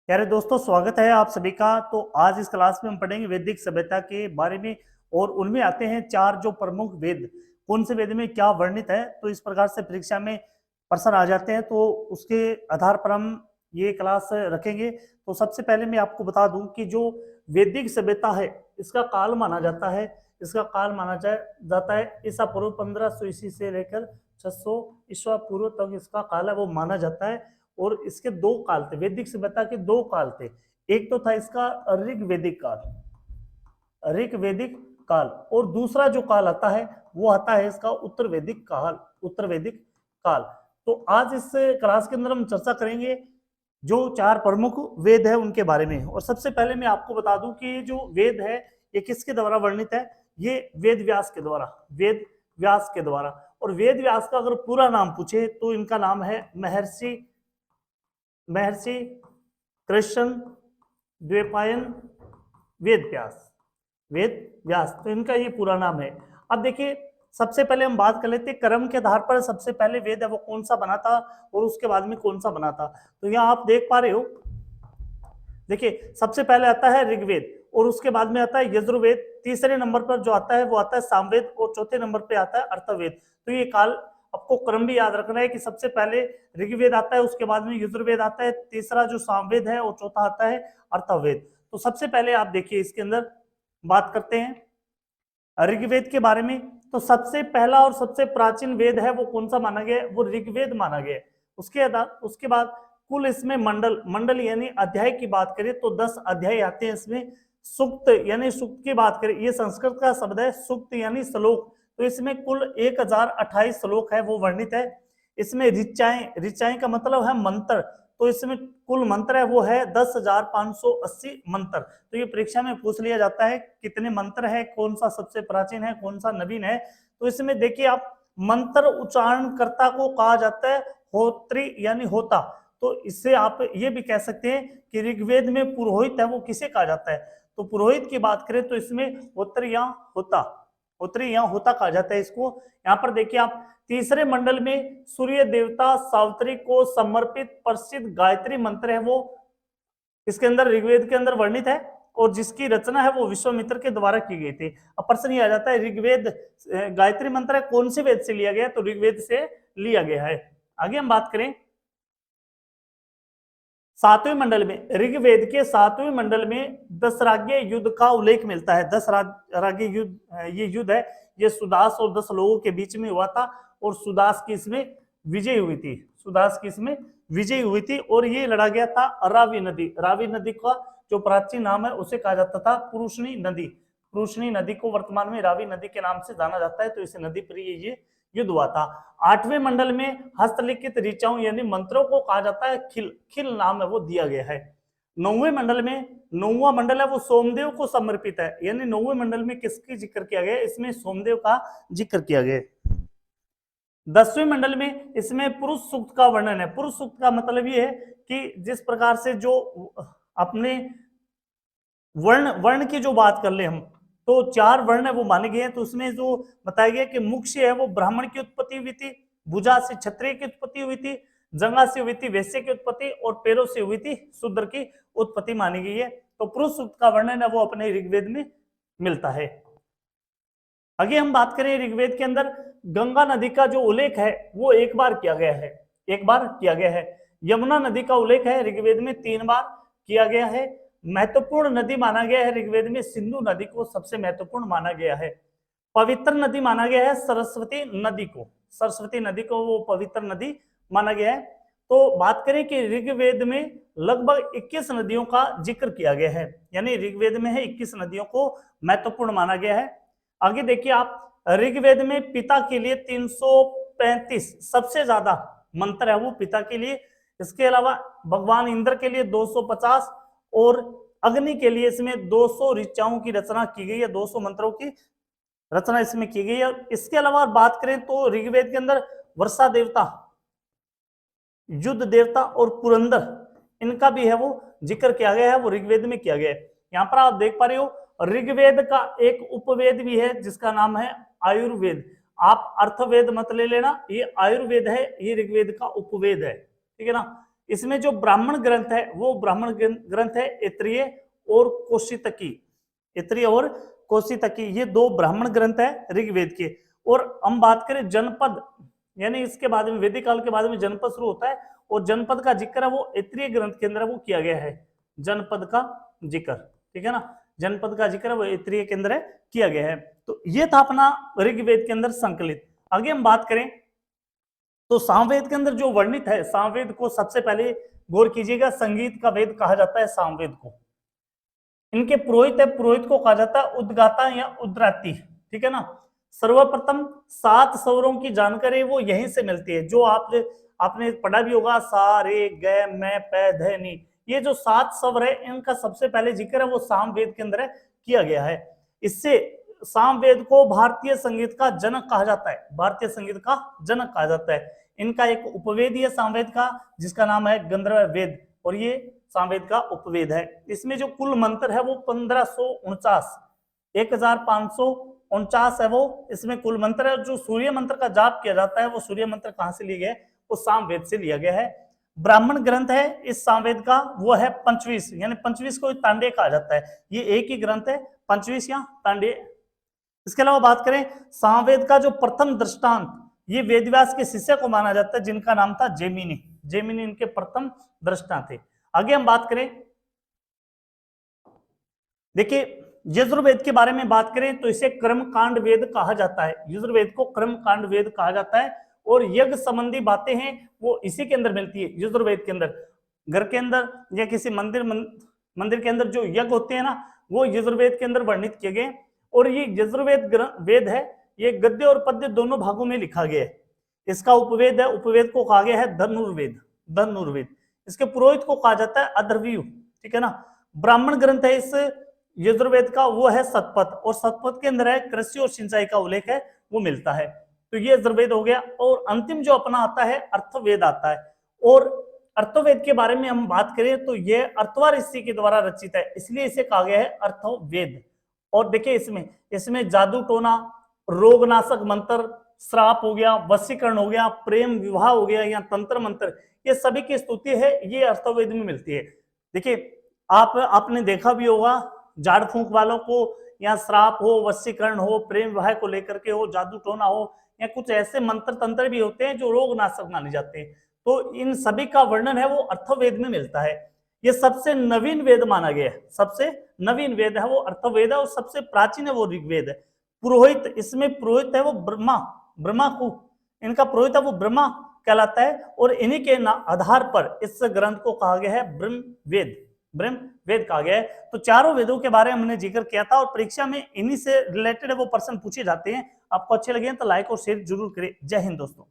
प्यारे दोस्तों, स्वागत है आप सभी का। तो आज इस क्लास में हम पढ़ेंगे वैदिक सभ्यता के बारे में और उनमें आते हैं चार जो प्रमुख वेद, कौन से वेद में क्या वर्णित है। तो इस प्रकार से परीक्षा में प्रश्न आ जाते हैं, तो उसके आधार पर हम ये क्लास रखेंगे। तो सबसे पहले मैं आपको बता दूं कि जो वैदिक सभ्यता है इसका काल माना जाता है, जाता है ईसा पूर्व 1500 ईस्वी से लेकर 600 ईसा पूर्व तक इसका काल है वो माना जाता है। और इसके दो काल थे, वैदिक सभ्यता के दो काल थे। एक तो था इसका ऋग्वैदिक काल, ऋग्वैदिक काल, और दूसरा जो काल आता है वो आता है इसका उत्तर वैदिक काल। तो आज इस क्लास के अंदर हम चर्चा करेंगे जो चार प्रमुख वेद है उनके बारे में। और सबसे पहले मैं आपको बता दूं कि ये जो वेद है ये किसके द्वारा वर्णित है। ये वेद व्यास के द्वारा। और वेद व्यास का अगर पूरा नाम पूछे तो इनका नाम है महर्षि कृष्ण द्वैपायन वेद व्यास। तो इनका ये पूरा नाम है। अब देखिए, सबसे पहले हम बात कर लेते हैं क्रम के आधार पर सबसे पहले वेद है वो कौन सा बना था और उसके बाद में कौन सा बना था। तो यहाँ आप देख पा रहे हो, देखिए सबसे पहले आता है ऋग्वेद और उसके बाद में आता है यजुर्वेद, तीसरे नंबर पर जो आता है वो आता है सामवेद और चौथे नंबर पे आता है अर्थवेद। तो ये काल आपको क्रम भी याद रखना है कि सबसे पहले ऋग्वेद आता है, उसके बाद में यजुर्वेद आता है, तीसरा जो सामवेद है और चौथा आता है अर्थवेद। तो सबसे पहले आप देखिए इसके अंदर बात करते हैं ऋग्वेद के बारे में। तो सबसे पहला और सबसे प्राचीन वेद है वो कौन सा माना गया है, वो ऋग्वेद माना गया है। उसके बाद कुल इसमें मंडल यानी अध्याय की बात करें तो 10 अध्याय आते हैं इसमें। सूक्त यानी सूक्त की बात करें, ये संस्कृत का शब्द है, सूक्त यानी श्लोक। तो इसमें कुल 1028 श्लोक है वो वर्णित है। इसमें ऋचाएं का मतलब है मंत्र। तो इसमें कुल मंत्र है वो है 10,580 मंत्र। तो ये परीक्षा में पूछ लिया जाता है कितने मंत्र है, कौन सा सबसे प्राचीन है, कौन सा नवीन है। तो इसमें देखिए आप, मंत्र उच्चारणकर्ता को कहा जाता है होत्री यानी होता। तो इससे आप ये भी कह सकते हैं कि ऋग्वेद में पुरोहित है वो किसे कहा जाता है। तो पुरोहित की बात करें तो इसमें होत्री या होता कहा जाता है इसको। यहाँ पर देखिए आप, तीसरे मंडल में सूर्य देवता सावित्री को समर्पित प्रसिद्ध गायत्री मंत्र है वो इसके अंदर ऋग्वेद के अंदर वर्णित है और जिसकी रचना है वो विश्वामित्र के द्वारा की गई थी। अब प्रश्न ये आ जाता है, ऋग्वेद गायत्री मंत्र है कौन से वेद से लिया गया, तो ऋग्वेद से लिया गया है। आगे हम बात करें सातवें मंडल में, ऋग्वेद के सातवें मंडल में दशराज्य युद्ध का उल्लेख मिलता है। दशराज्य युद्ध, ये युद्ध है ये सुदास और 10 लोगों के बीच में हुआ था और सुदास की इसमें विजय हुई थी और ये लड़ा गया था रावी नदी का जो प्राचीन नाम है उसे कहा जाता था पुरुषनी नदी को वर्तमान में रावी नदी के नाम से जाना जाता है। तो इस नदी पर ये युद्ध हुआ था। आठवें मंडल में हस्तलिखित ऋचाओं यानी मंत्रों को कहा जाता है खिल नाम है वो दिया गया है। नौवां मंडल है वो सोमदेव को समर्पित है, यानी 9वें मंडल में किसकी जिक्र किया गया, इसमें सोमदेव का जिक्र किया गया। 10वें मंडल में इसमें पुरुष सूक्त का वर्णन है। पुरुष सूक्त का मतलब ये है कि जिस प्रकार से जो अपने वर्ण की जो बात कर ले हम, तो 4 वर्ण है वो माने गए हैं। तो उसमें जो बताया गया कि मुख्य है वो ब्राह्मण की उत्पत्ति हुई थी, भुजा से क्षत्रिय की उत्पत्ति हुई थी, जंगा से हुई थी वैश्य की उत्पत्ति और पैरों से हुई थी शूद्र की उत्पत्ति मानी गई है। तो पुरुष सूक्त का वर्णन है वो अपने ऋग्वेद में मिलता है। आगे हम बात करें ऋग्वेद के अंदर गंगा नदी का जो उल्लेख है वो एक बार किया गया है। यमुना नदी का उल्लेख है ऋग्वेद में 3 बार किया गया है। महत्वपूर्ण नदी माना गया है ऋग्वेद में सिंधु नदी को सबसे महत्वपूर्ण माना गया है। पवित्र नदी माना गया है सरस्वती नदी को वो पवित्र नदी माना गया है। तो बात करें कि ऋग्वेद में लगभग 21 नदियों का जिक्र किया गया है, यानी ऋग्वेद में है 21 नदियों को महत्वपूर्ण माना गया है। आगे देखिए आप, ऋग्वेद में पिता के लिए 335 सबसे ज्यादा मंत्र है वो पिता के लिए। इसके अलावा भगवान इंद्र के लिए 250 और अग्नि के लिए इसमें 200 ऋचाओं की रचना की गई है, 200 मंत्रों की रचना इसमें की गई है। इसके अलावा बात करें तो ऋग्वेद के अंदर वर्षा देवता, युद्ध देवता और पुरंदर इनका भी है वो जिक्र किया गया है, वो ऋग्वेद में किया गया है। यहाँ पर आप देख पा रहे हो ऋग्वेद का एक उपवेद भी है जिसका नाम है आयुर्वेद। आप अर्थवेद मत ले लेना, ये आयुर्वेद है, ये ऋग्वेद का उपवेद है, ठीक है ना। इसमें जो ब्राह्मण ग्रंथ है वो ब्राह्मण ग्रंथ है ऐत्रेय और कौशितकी। ऐत्रेय और कौशितकी ये दो ब्राह्मण ग्रंथ है ऋग्वेद के। और हम बात करें जनपद, यानी इसके बाद में वैदिक काल के बाद में जनपद शुरू होता है, और जनपद का जिक्र है वो ऐत्रेय ग्रंथ के अंदर वो किया गया है, जनपद का जिक्र, ठीक है ना, जनपद का जिक्र वो ऐत्रेय के अंदर किया गया है। तो ये था अपना ऋग्वेद के अंदर संकलित। आगे हम बात करें तो सामवेद के अंदर जो वर्णित है, सामवेद को सबसे पहले गौर कीजिएगा, संगीत का वेद कहा जाता है सामवेद को। इनके पुरोहित है, पुरोहित को कहा जाता है उद्गाता या उद्राती, ठीक है ना। सर्वप्रथम 7 स्वरों की जानकारी वो यहीं से मिलती है, जो आपने पढ़ा भी होगा, सा रे ग मैं प ध नी, ये जो 7 स्वर है इनका सबसे पहले जिक्र है वो सामवेद के अंदर किया गया है। इससे सामवेद को भारतीय संगीत का जनक कहा जाता है, भारतीय संगीत का जनक कहा जाता है। इनका एक उपवेद है सामवेद का, जिसका नाम है गंधर्व वेद, और ये सामवेद का उपवेद है। इसमें जो कुल मंत्र है वो 1549 1549 है वो इसमें कुल मंत्र है। जो सूर्य मंत्र का जाप किया जाता है वो सूर्य मंत्र कहां से लिए गए, वो सामवेद से लिया गया है। ब्राह्मण ग्रंथ है इस सामवेद का वो है पंचवीस, यानी पंचवीस को तांडे कहा जाता है, ये एक ही ग्रंथ है, पंचवीस या तांडे। इसके अलावा बात करें सामवेद का जो प्रथम दृष्टांत, ये वेदव्यास के शिष्य को माना जाता है जिनका नाम था जेमिनी, जेमिनी इनके प्रथम दृष्टांत थे। आगे हम बात करें, देखिए यजुर्वेद के बारे में बात करें तो इसे कर्मकांड वेद कहा जाता है, यजुर्वेद को कर्मकांड वेद कहा जाता है। और यज्ञ संबंधी बातें हैं वो इसी के अंदर मिलती है, यजुर्वेद के अंदर। घर के अंदर या किसी मंदिर के अंदर जो यज्ञ होते हैं ना, वो यजुर्वेद के अंदर वर्णित किए गए। और ये यजुर्वेद वेद है, ये गद्य और पद्य दोनों भागों में लिखा गया है। इसका उपवेद है, उपवेद को कहा गया है धनुर्वेद, धनुर्वेद। इसके पुरोहित को कहा जाता है अध्वर्यु, ठीक है ना। ब्राह्मण ग्रंथ है इस यजुर्वेद का वो है शतपथ, और शतपथ के अंदर है कृषि और सिंचाई का उल्लेख है वो मिलता है। तो ये यजुर्वेद हो गया। और अंतिम जो अपना आता है अर्थवेद आता है। और अर्थवेद के बारे में हम बात करें तो ये अर्थवा ऋषि के द्वारा रचित है, इसलिए इसे कहा गया है अर्थवेद। और देखिए इसमें जादू टोना, रोगनाशक मंत्र, श्राप हो गया, वशीकरण हो गया, प्रेम विवाह हो गया या तंत्र मंत्र, ये सभी की स्तुति है ये अर्थवेद में मिलती है। देखिए आपने देखा भी होगा झाड़ फूंक वालों को या श्राप हो, वशीकरण हो, प्रेम विवाह को लेकर के हो, जादू टोना हो, या कुछ ऐसे मंत्र तंत्र भी होते हैं जो रोगनाशक माने जाते हैं। तो इन सभी का वर्णन है वो अर्थवेद में मिलता है। ये सबसे नवीन वेद माना गया है, सबसे नवीन वेद है वो अर्थवेद है, और सबसे प्राचीन है वो ऋग्वेद है। पुरोहित, इसमें पुरोहित है वो ब्रह्मा को, इनका पुरोहित है वो ब्रह्मा कहलाता है। और इन्हीं के आधार पर इस ग्रंथ को कहा गया है ब्रह्म वेद कहा गया है। तो चारों वेदों के बारे में हमने जिक्र किया था, और परीक्षा में इन्हीं से रिलेटेड वो प्रश्न पूछे जाते हैं। आपको अच्छे लगे तो लाइक और शेयर जरूर करें। जय हिंद दोस्तों।